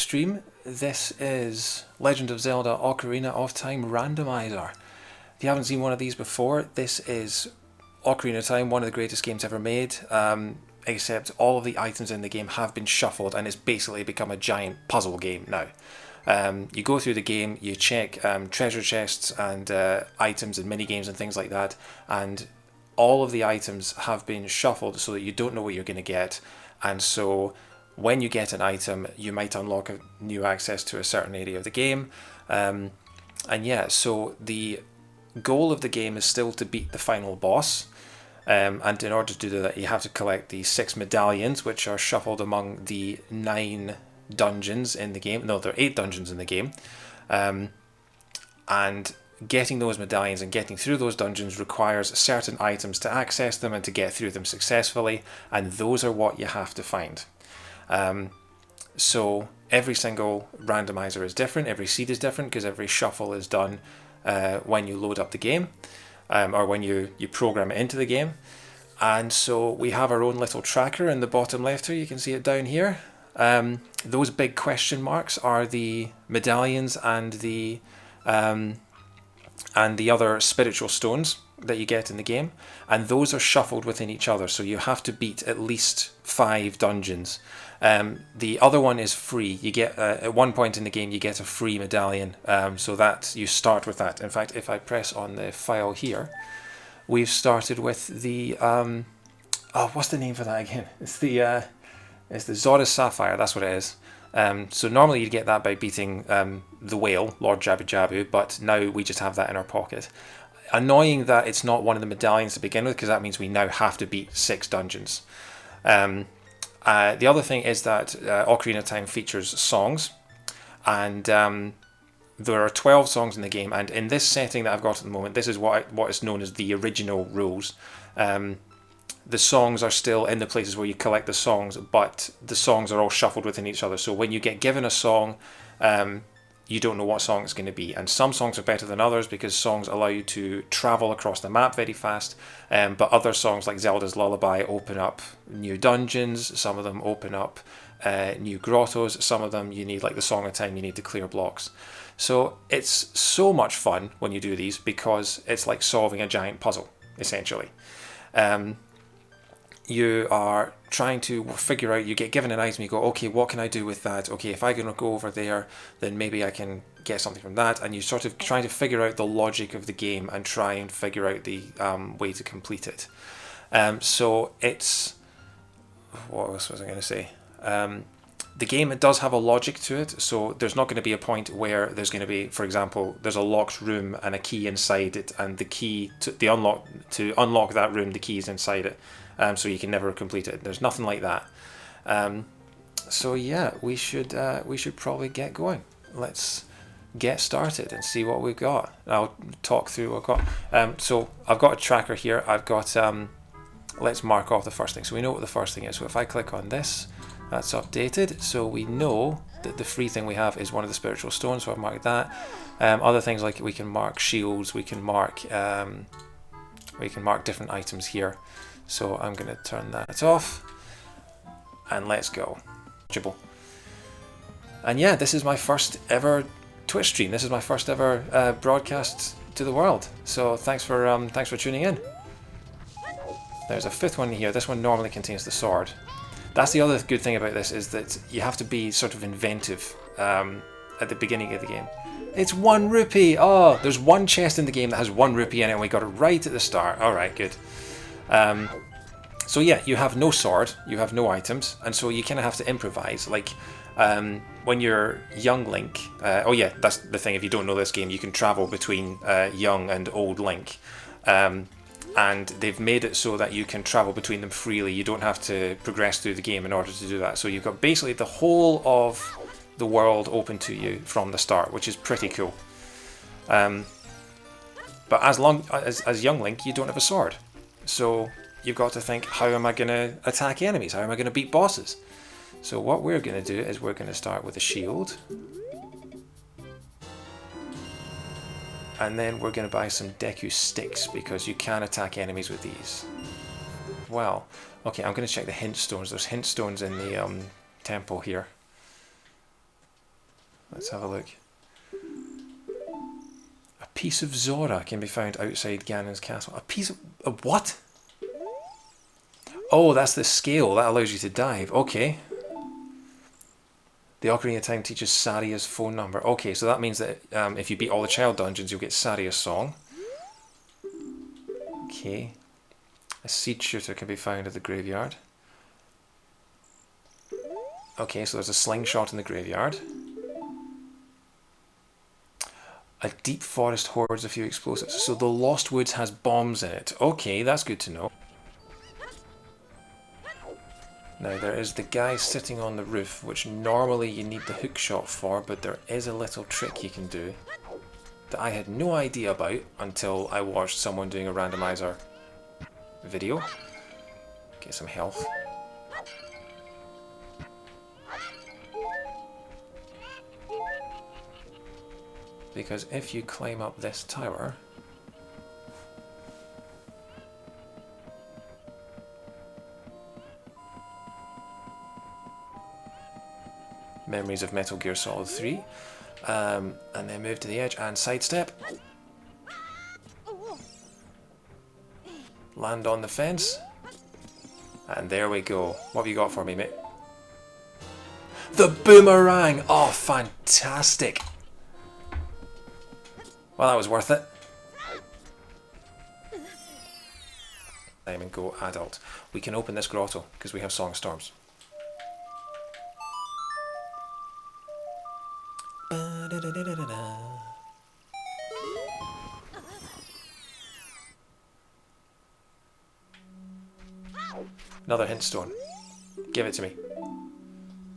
stream. This is Legend of Zelda Ocarina of Time Randomiser. If you haven't seen one of these before, this is Ocarina of Time, one of the greatest games ever made, except all of the items in the game have been shuffled and it's basically become a giant puzzle game now. You go through the game, you check treasure chests and items and mini-games and things like that, and all of the items have been shuffled so that you don't know what you're going to get, and so when you get an item, you might unlock a new access to a certain area of the game. And yeah, so the goal of the game is still to beat the final boss. And in order to do that, you have to collect the 6 medallions, which are shuffled among the 9 dungeons in the game. No, there are 8 dungeons in the game. And getting those medallions and getting through those dungeons requires certain items to access them and to get through them successfully. And those are what you have to find. So every single randomizer is different, every seed is different because every shuffle is done when you load up the game, or when you program it into the game. And so we have our own little tracker in the bottom left here, you can see it down here. Those big question marks are the medallions and the other spiritual stones that you get in the game, and those are shuffled within each other, so you have to beat at least 5 dungeons. The other one is free. You get at one point in the game you get a free medallion, so that you start with that. In fact, if I press on the file here, we've started with the what's the name for that again? It's the Zora's Sapphire. That's what it is. So normally you'd get that by beating the whale, Lord Jabu Jabu, but now we just have that in our pocket. Annoying that it's not one of the medallions to begin with, because that means we now have to beat 6 dungeons. The other thing is that Ocarina of Time features songs, and there are 12 songs in the game, and in this setting that I've got at the moment, this is what is known as the original rules. The songs are still in the places where you collect the songs, but the songs are all shuffled within each other. So when you get given a song, you don't know what song it's going to be. And some songs are better than others because songs allow you to travel across the map very fast. But other songs like Zelda's Lullaby open up new dungeons. Some of them open up new grottos. Some of them you need, like the Song of Time, you need to clear blocks. So it's so much fun when you do these because it's like solving a giant puzzle, essentially. You are trying to figure out, you get given an item, you go, okay, what can I do with that? Okay, if I can go over there, then maybe I can get something from that. And you sort of trying to figure out the logic of the game and try and figure out the way to complete it. So it's, what else was I going to say? The game, it does have a logic to it, so there's not going to be a point where there's going to be, for example, there's a locked room and a key inside it, and the key to unlock that room, the key is inside it. So you can never complete it. There's nothing like that. So yeah, we should probably get going. Let's get started and see what we've got. I'll talk through what I've got. So I've got a tracker here. I've got, let's mark off the first thing. So we know what the first thing is. So if I click on this, that's updated. So we know that the free thing we have is one of the spiritual stones. So I've marked that. Other things like we can mark shields. We can mark different items here. So I'm going to turn that off, and let's go. And yeah, this is my first ever Twitch stream. This is my first ever broadcast to the world. So thanks for tuning in. There's a 5th one here. This one normally contains the sword. That's the other good thing about this, is that you have to be sort of inventive at the beginning of the game. It's 1 rupee. Oh, there's one chest in the game that has 1 rupee in it, and we got it right at the start. All right, good. So yeah, you have no sword, you have no items, and so you kind of have to improvise. Like when you're young Link, oh yeah, that's the thing, if you don't know this game, you can travel between young and old Link. And they've made it so that you can travel between them freely. You don't have to progress through the game in order to do that. So you've got basically the whole of the world open to you from the start, which is pretty cool. But as young Link, you don't have a sword. So you've got to think, how am I going to attack enemies? How am I going to beat bosses? So what we're going to do is we're going to start with a shield. And then we're going to buy some Deku sticks, because you can attack enemies with these. Well, okay, I'm going to check the hint stones. There's hint stones in the temple here. Let's have a look. A piece of Zora can be found outside Ganon's castle. A piece of what? Oh, that's the scale. That allows you to dive. Okay. The Ocarina of Time teaches Saria's phone number. Okay, so that means that if you beat all the child dungeons, you'll get Saria's song. Okay. A seed shooter can be found at the graveyard. Okay, so there's a slingshot in the graveyard. A deep forest hoards a few explosives. So the Lost Woods has bombs in it. Okay, that's good to know. Now there is the guy sitting on the roof, which normally you need the hook shot for, but there is a little trick you can do that I had no idea about until I watched someone doing a randomizer video. Get some health. Because if you climb up this tower, memories of Metal Gear Solid 3, and then move to the edge and sidestep. Land on the fence. And there we go. What have you got for me, mate? The boomerang! Oh, fantastic! Well, that was worth it. Time and go adult. We can open this grotto because we have Song Storms. Another hint stone. Give it to me.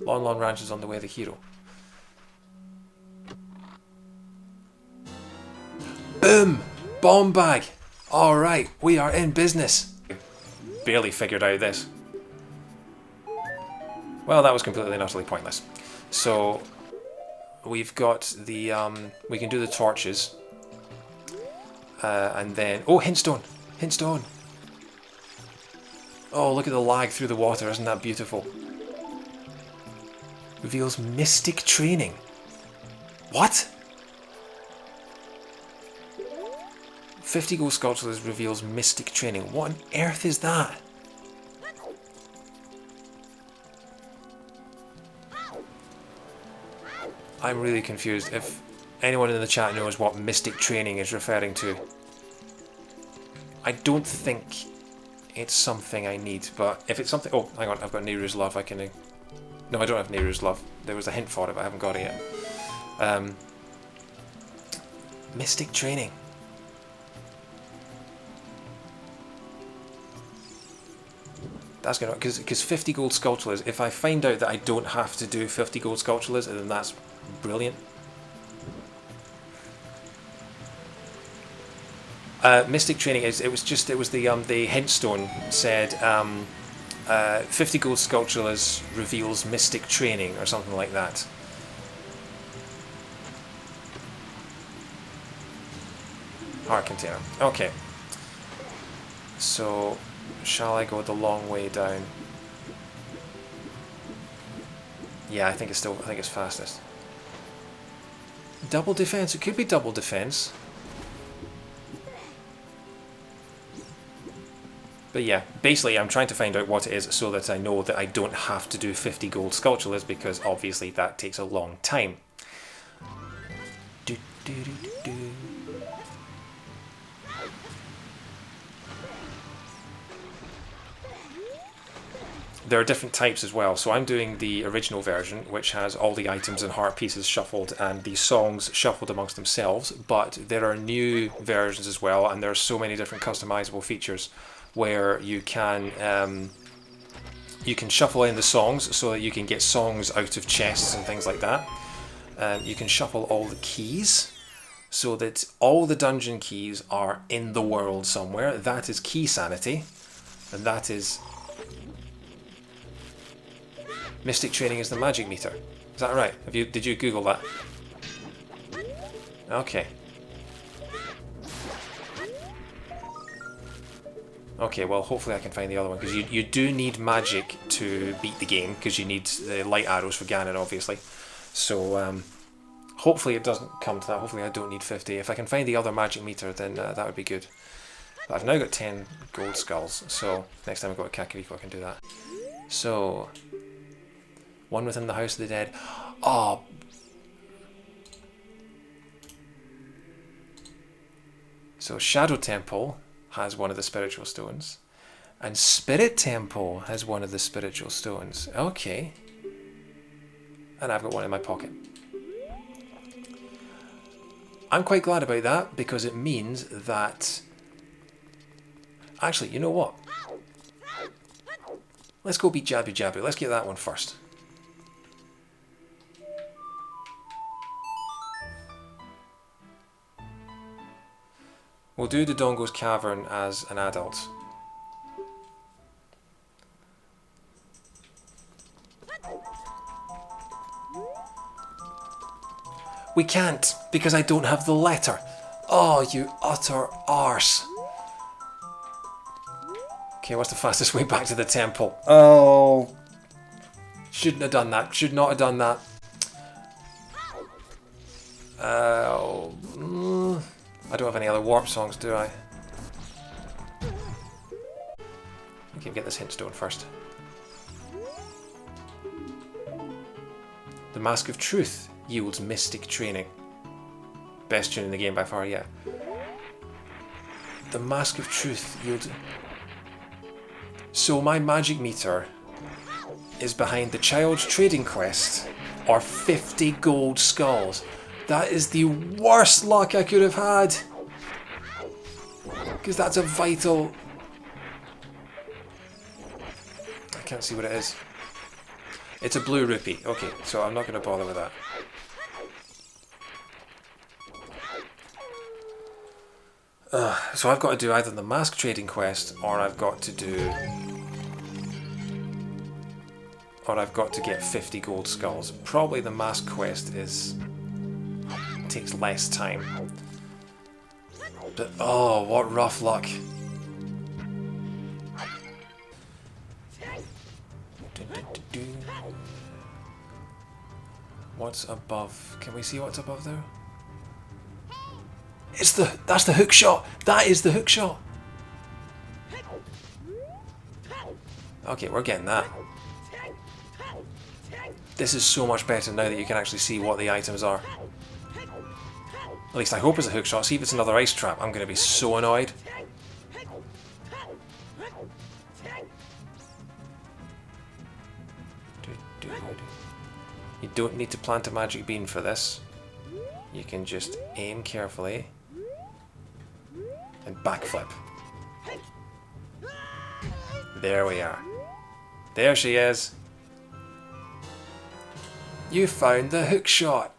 Lon Lon Ranch is on the way, the hero. Boom! Bomb bag! Alright, we are in business. Barely figured out this. Well, that was completely and utterly pointless. So, we've got the, we can do the torches. And then, oh, hint stone! Hint stone! Oh, look at the lag through the water, isn't that beautiful? Reveals mystic training. What? 50 gold sculptures reveals mystic training. What on earth is that? I'm really confused. If anyone in the chat knows what mystic training is referring to. I don't think it's something I need, but if it's something... Oh, hang on, I've got Nehru's Love. I can... No, I don't have Nehru's Love. There was a hint for it, but I haven't got it yet. Mystic training. That's gonna... Because 50 gold sculptures, if I find out that I don't have to do 50 gold sculptures, then that's brilliant. Mystic training is... It was the hint stone said 50 gold sculptures reveals mystic training or something like that. Heart container. Okay. So, shall I go the long way down? Yeah, I think it's fastest. Double defense. It could be double defense. But yeah, basically I'm trying to find out what it is so that I know that I don't have to do 50 gold sculptures, because obviously that takes a long time. Do, do, do, do, do. There are different types as well, so I'm doing the original version, which has all the items and heart pieces shuffled and the songs shuffled amongst themselves, but there are new versions as well, and there are so many different customizable features where you can shuffle in the songs so that you can get songs out of chests and things like that. You can shuffle all the keys so that all the dungeon keys are in the world somewhere. That is key sanity, and that is... Mystic training is the magic meter. Is that right? Did you Google that? Okay. Okay, well hopefully I can find the other one, because you do need magic to beat the game, because you need the light arrows for Ganon, obviously. So, Hopefully it doesn't come to that. Hopefully I don't need 50. If I can find the other magic meter, then that would be good. But I've now got 10 gold skulls, so next time I go to Kakariko I can do that. So, one within the House of the Dead. Oh. So Shadow Temple has one of the spiritual stones. And Spirit Temple has one of the spiritual stones. Okay. And I've got one in my pocket. I'm quite glad about that because it means that... Actually, you know what? Let's go beat Jabu Jabu. Let's get that one first. We'll do Dodongo's Cavern as an adult. We can't, because I don't have the letter. Oh, you utter arse. Okay, what's the fastest way back to the temple? Oh. Shouldn't have done that. Should not have done that. I don't have any other warp songs, do I? Okay, get this hint stone first. The Mask of Truth yields Mystic Training. Best tune in the game by far, yeah. The Mask of Truth yields... So my magic meter is behind the Child's Trading Quest or 50 gold skulls. That is the worst luck I could have had. Because that's a vital... I can't see what it is. It's a blue rupee. Okay, so I'm not going to bother with that. So I've got to do either the Mask Trading Quest or I've got to do... Or I've got to get 50 gold skulls. Probably the Mask Quest is... takes less time. But oh, what rough luck. What's above? Can we see what's above there? That's the hook shot. That is the hook shot. Okay, we're getting that. This is so much better now that you can actually see what the items are. At least I hope it's a hook shot. See if it's another ice trap. I'm going to be so annoyed. You don't need to plant a magic bean for this. You can just aim carefully and backflip. There we are. There she is. You found the hook shot.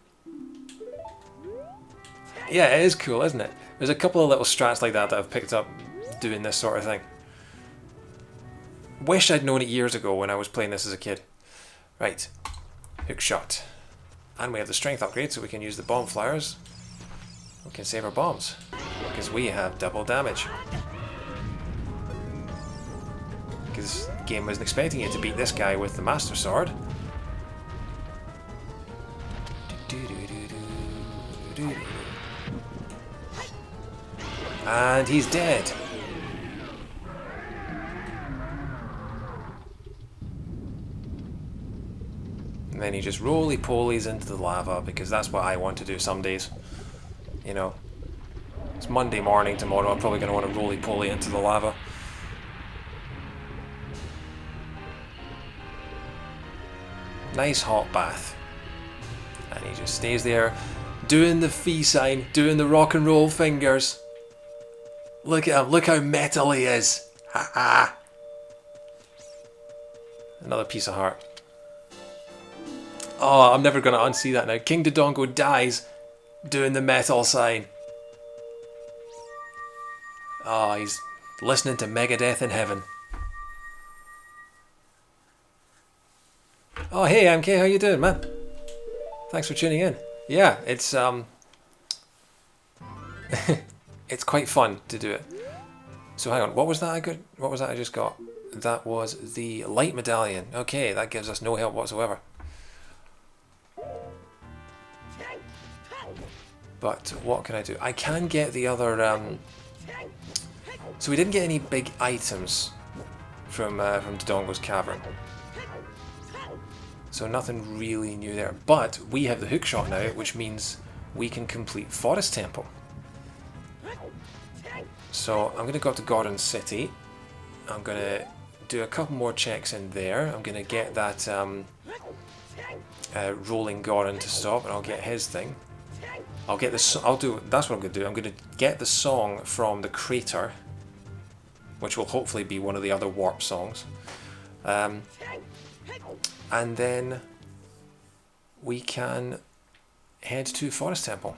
Yeah, it is cool, isn't it? There's a couple of little strats like that I've picked up doing this sort of thing. Wish I'd known it years ago when I was playing this as a kid. Right, hook shot. And we have the strength upgrade so we can use the bomb flowers. We can save our bombs because we have double damage. Because the game wasn't expecting you to beat this guy with the Master Sword. And he's dead. And then he just roly-polies into the lava because that's what I want to do some days. You know, it's Monday morning tomorrow. I'm probably going to want to roly-poly into the lava. Nice hot bath. And he just stays there doing the fee sign, doing the rock and roll fingers. Look at him, look how metal he is. Ha ha. Another piece of heart. Oh, I'm never going to unsee that now. King Dodongo dies doing the metal sign. Oh, he's listening to Megadeth in heaven. Oh, hey MK, how you doing, man? Thanks for tuning in. Yeah, it's it's quite fun to do it. So hang on, what was that I got? What was that I just got? That was the light medallion. Okay, that gives us no help whatsoever. But what can I do? I can get the other... So we didn't get any big items from Dodongo's Cavern. So nothing really new there. But we have the hookshot now, which means we can complete Forest Temple. So I'm going to go up to Gordon City. I'm going to do a couple more checks in there. I'm going to get that rolling Gordon to stop, and I'll get his thing. I'll get this. That's what I'm going to do. I'm going to get the song from the crater, which will hopefully be one of the other warp songs. And then we can head to Forest Temple.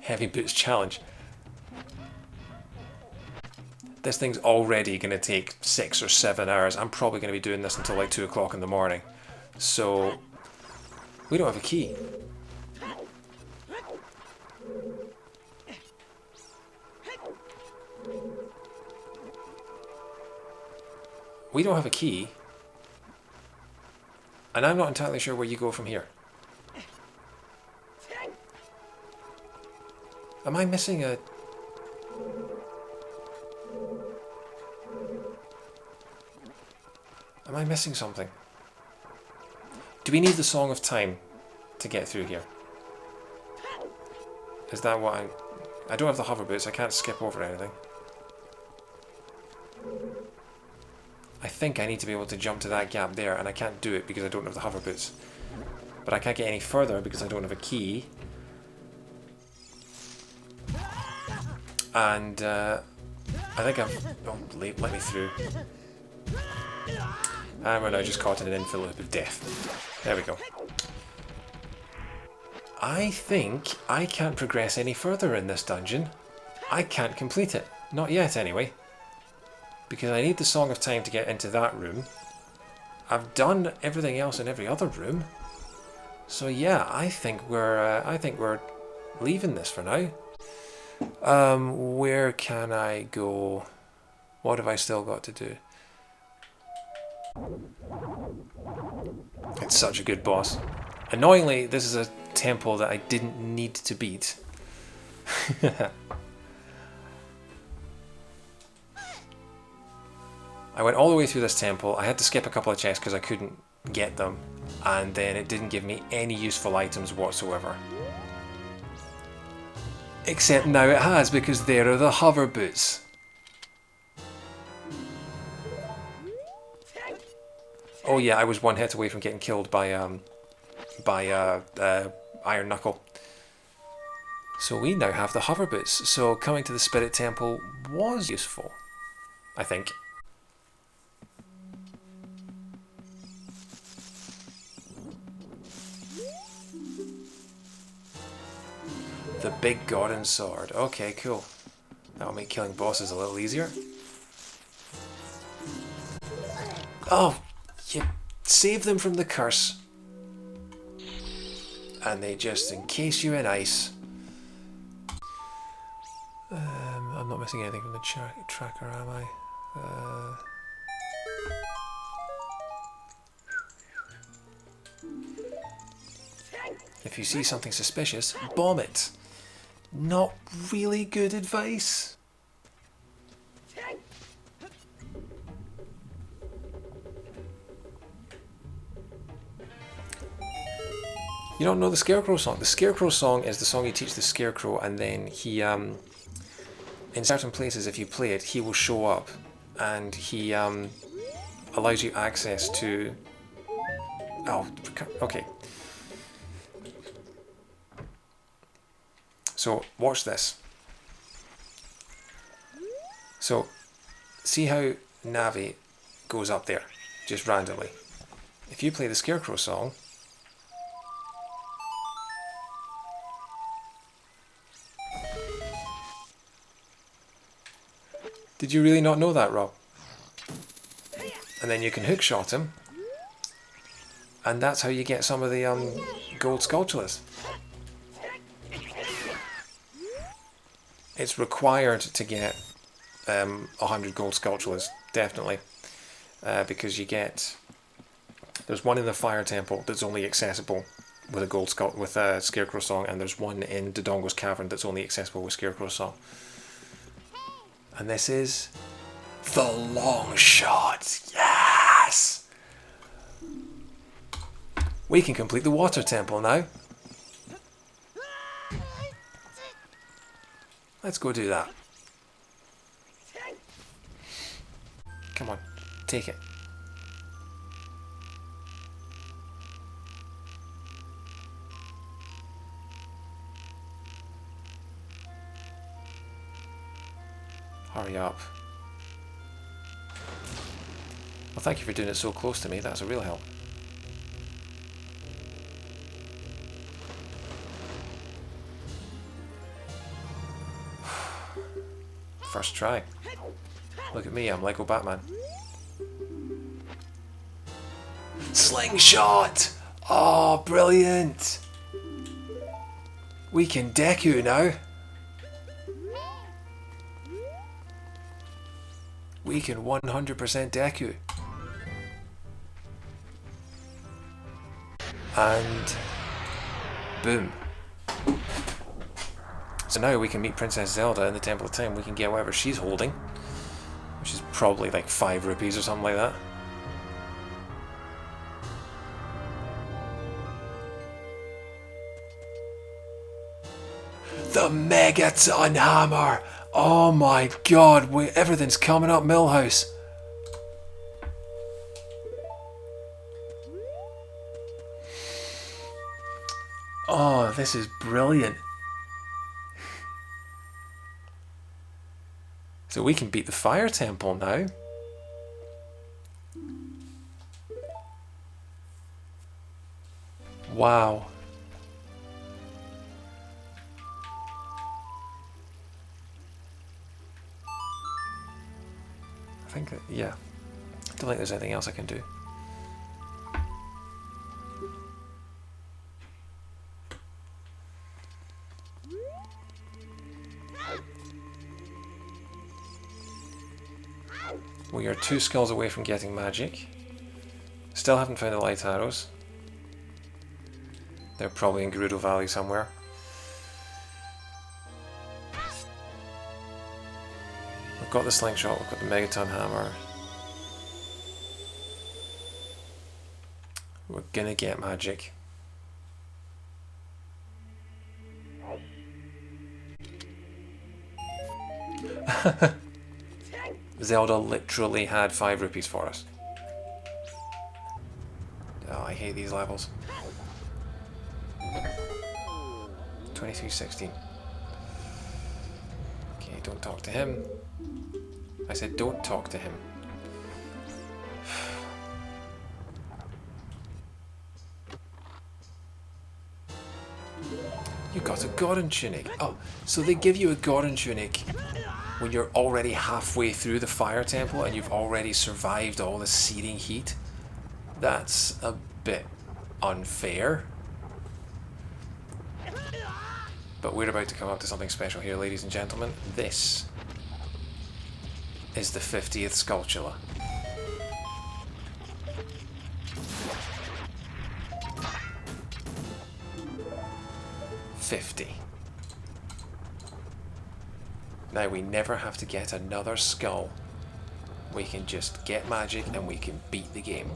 Heavy Boots Challenge. This thing's already going to take 6 or 7 hours. I'm probably going to be doing this until like 2 o'clock in the morning. So, we don't have a key. We don't have a key. And I'm not entirely sure where you go from here. Am I missing a... Am I missing something? Do we need the Song of Time to get through here? Is that what I don't have the hover boots, I can't skip over anything. I think I need to be able to jump to that gap there, and I can't do it because I don't have the hover boots. But I can't get any further because I don't have a key. And I think I've... Oh, let me through. And we're now just caught in an infill loop of death. There we go. I think I can't progress any further in this dungeon. I can't complete it. Not yet, anyway. Because I need the Song of Time to get into that room. I've done everything else in every other room. So yeah, I think we're leaving this for now. Where can I go? What have I still got to do? It's such a good boss. Annoyingly, this is a temple that I didn't need to beat. I went all the way through this temple. I had to skip a couple of chests because I couldn't get them, and then it didn't give me any useful items whatsoever. Except now it has, because there are the hover boots. Oh yeah, I was one hit away from getting killed by Iron Knuckle. So we now have the hover boots. So coming to the Spirit Temple was useful, I think. The Big Gordon Sword. Okay, cool. That'll make killing bosses a little easier. Oh, you save them from the curse. And they just encase you in ice. I'm not missing anything from the tracker, am I? If you see something suspicious, bomb it. Not really good advice. You don't know the Scarecrow song? The Scarecrow song is the song you teach the Scarecrow, and then he, in certain places, if you play it, he will show up, and he allows you access to... Oh, okay. So, watch this. So, see how Navi goes up there, just randomly. If you play the Scarecrow song... Did you really not know that, Rob? And then you can hookshot him. And that's how you get some of the gold sculptures. It's required to get 100 gold sculptures, definitely. Because you get... There's one in the Fire Temple that's only accessible with a with a Scarecrow Song, and there's one in Dodongo's Cavern that's only accessible with Scarecrow Song. And this is the long shot. Yes! We can complete the Water Temple now. Let's go do that. Come on, take it. Hurry up. Well, thank you for doing it so close to me. That's a real help. First try. Look at me, I'm Lego Batman. Slingshot! Oh, brilliant! We can Deku now. We can 100% Deku. And boom. So now we can meet Princess Zelda in the Temple of Time. We can get whatever she's holding, which is probably like 5 rupees or something like that. The Megaton Hammer! Oh my god, everything's coming up Millhouse. Oh, this is brilliant. So we can beat the Fire Temple now. Wow. I think, yeah. I don't think there's anything else I can do. We are 2 skulls away from getting magic. Still haven't found the light arrows. They're probably in Gerudo Valley somewhere. We've got the slingshot, we've got the Megaton Hammer. We're gonna get magic. Zelda literally had 5 rupees for us. Oh, I hate these levels. 2316. Okay, don't talk to him. I said don't talk to him. You got a Goron Tunic. Oh, so they give you a Goron Tunic when you're already halfway through the Fire Temple and you've already survived all the searing heat? That's a bit unfair. But we're about to come up to something special here, ladies and gentlemen. This is the 50th Skulltula. Now we never have to get another skull. We can just get magic and we can beat the game.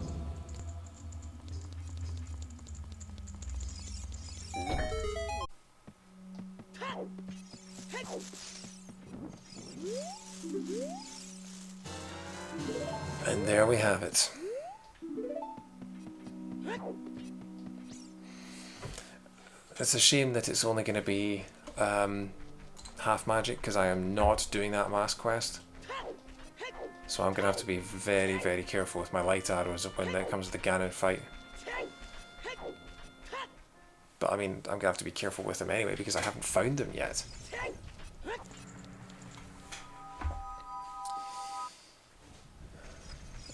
And there we have it. It's a shame that it's only going to be half magic, because I am not doing that mask quest. So I'm going to have to be very, very careful with my light arrows when it comes to the Ganon fight. But I mean, I'm going to have to be careful with them anyway, because I haven't found them yet.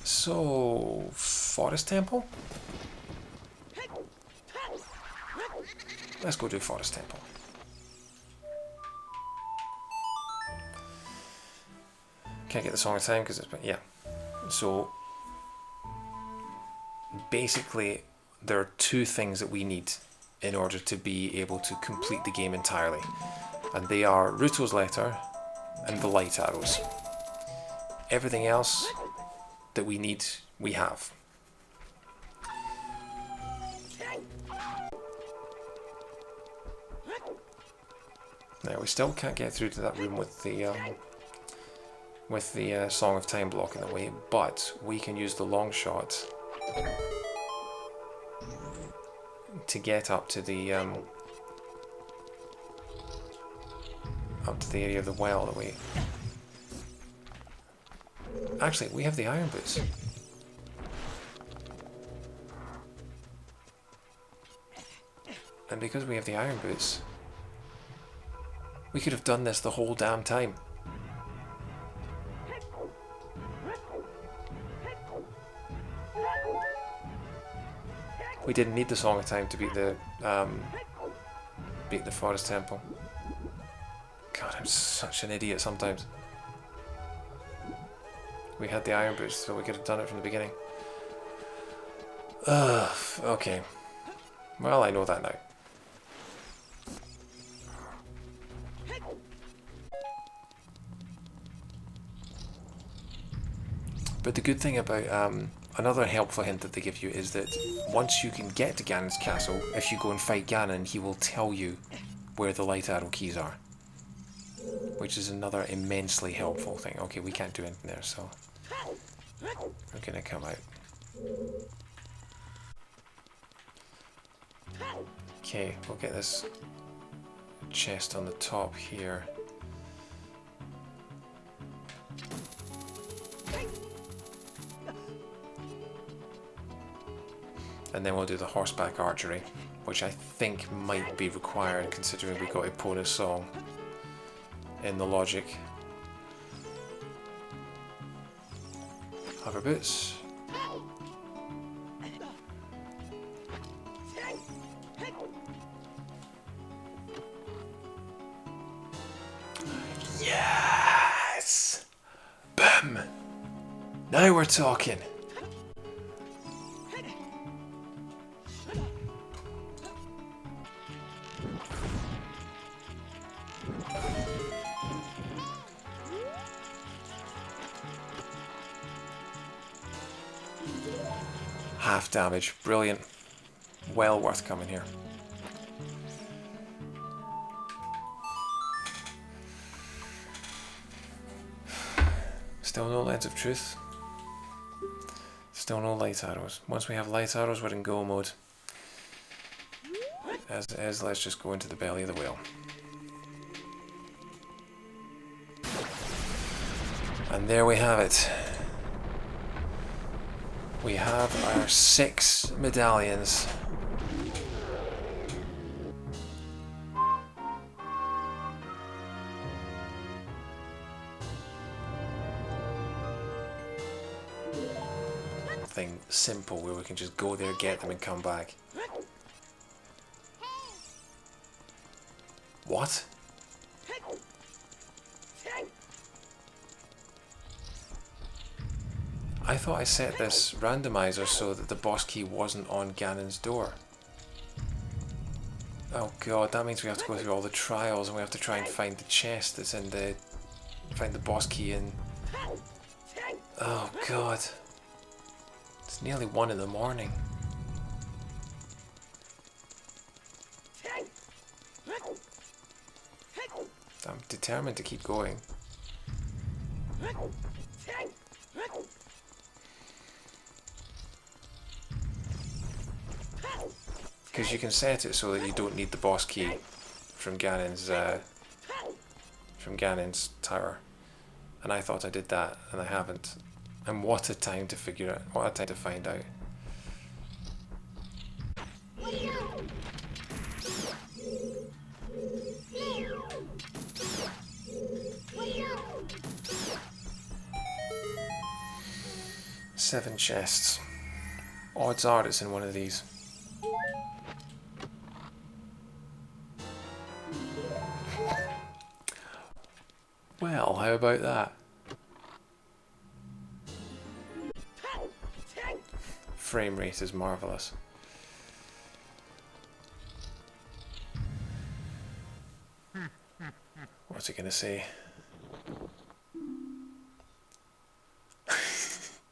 So, Forest Temple? Let's go do Forest Temple. Can't get the Song of Time because it's... yeah. So basically there are two things that we need in order to be able to complete the game entirely. And they are Ruto's letter and the light arrows. Everything else that we need, we have. Now we still can't get through to that room with the Song of Time blocking the way, but we can use the long shot to get up to the area of the well that we... Actually, we have the iron boots. And because we have the iron boots, we could have done this the whole damn time. We didn't need the Song of Time to beat the Forest Temple. God, I'm such an idiot sometimes. We had the iron boots, so we could have done it from the beginning. Okay. Well, I know that now. But the good thing about another helpful hint that they give you is that once you can get to Ganon's castle, if you go and fight Ganon, he will tell you where the light arrow keys are. Which is another immensely helpful thing. Okay, we can't do anything there, so we're gonna come out. Okay, we'll get this chest on the top here. And then we'll do the horseback archery, which I think might be required considering we got Epona's song in the logic. Hover boots. Yes! Boom! Now we're talking! Half damage, brilliant. Well worth coming here. Still no lens of truth. Still no light arrows. Once we have light arrows, we're in go mode. As it is, let's just go into the belly of the whale. And there we have it. We have our 6 medallions. Something simple where we can just go there, get them and come back. What? I thought I set this randomizer so that the boss key wasn't on Ganon's door. Oh god, that means we have to go through all the trials and we have to try and find the chest that's in the... find the boss key in... Oh god. It's nearly 1 in the morning. I'm determined to keep going. Because you can set it so that you don't need the boss key from Ganon's tower. And I thought I did that, and I haven't. And what a time to figure it, what a time to find out. Seven chests. Odds are it's in one of these. Well, how about that? frame rate is marvellous. What's it gonna say?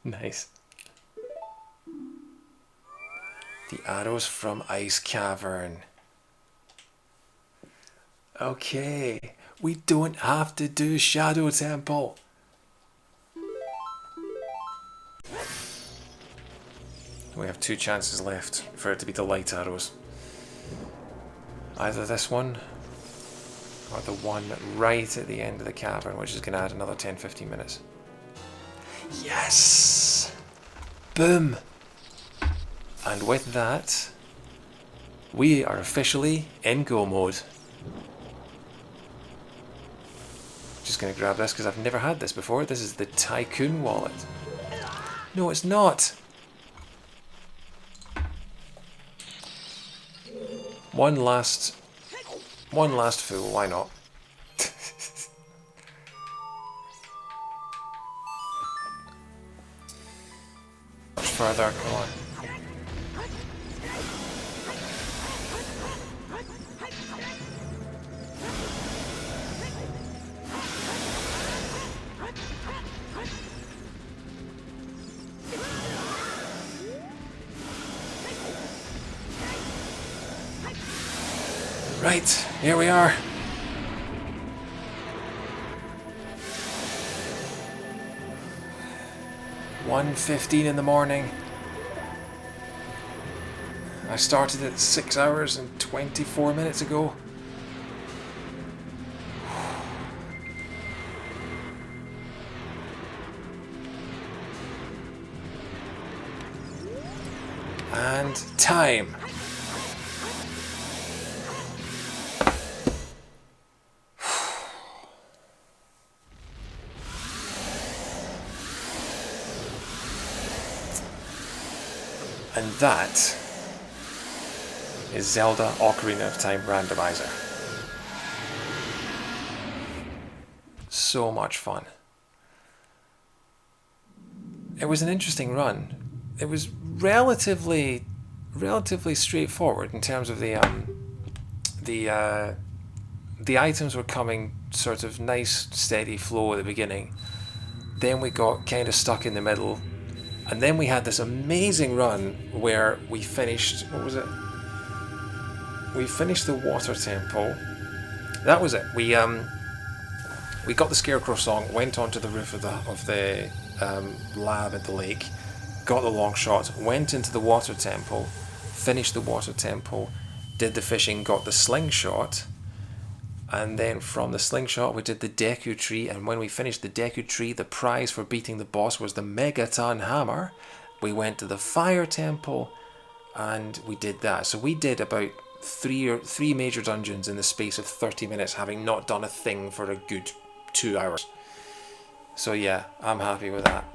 Nice. The arrows from Ice Cavern. Okay, we don't have to do Shadow Temple. We have 2 chances left for it to be the light arrows. Either this one or the one right at the end of the cavern, which is going to add another 10-15 minutes. Yes! Boom! And with that, we are officially in go mode. Just going to grab this because I've never had this before. This is the Tycoon wallet. No, it's not! One last fool, why not? Further, come on. Right, here we are. (1:15 in the morning). I started at 6 hours and 24 minutes ago. And time. And that is Zelda Ocarina of Time Randomiser. So much fun. It was an interesting run. It was relatively straightforward in terms of the items were coming sort of nice steady flow at the beginning. Then we got kind of stuck in the middle. And then we had this amazing run where we finished, what was it? We finished the water temple. That was it. We got the Scarecrow song, went onto the roof of the lab at the lake, got the long shot, went into the water temple, finished the water temple, did the fishing, got the slingshot, and then from the slingshot we did the Deku Tree, and when we finished the Deku Tree, the prize for beating the boss was the Megaton Hammer. We went to the Fire Temple, and we did that. So we did about three major dungeons in the space of 30 minutes, having not done a thing for a good 2 hours. So yeah, I'm happy with that.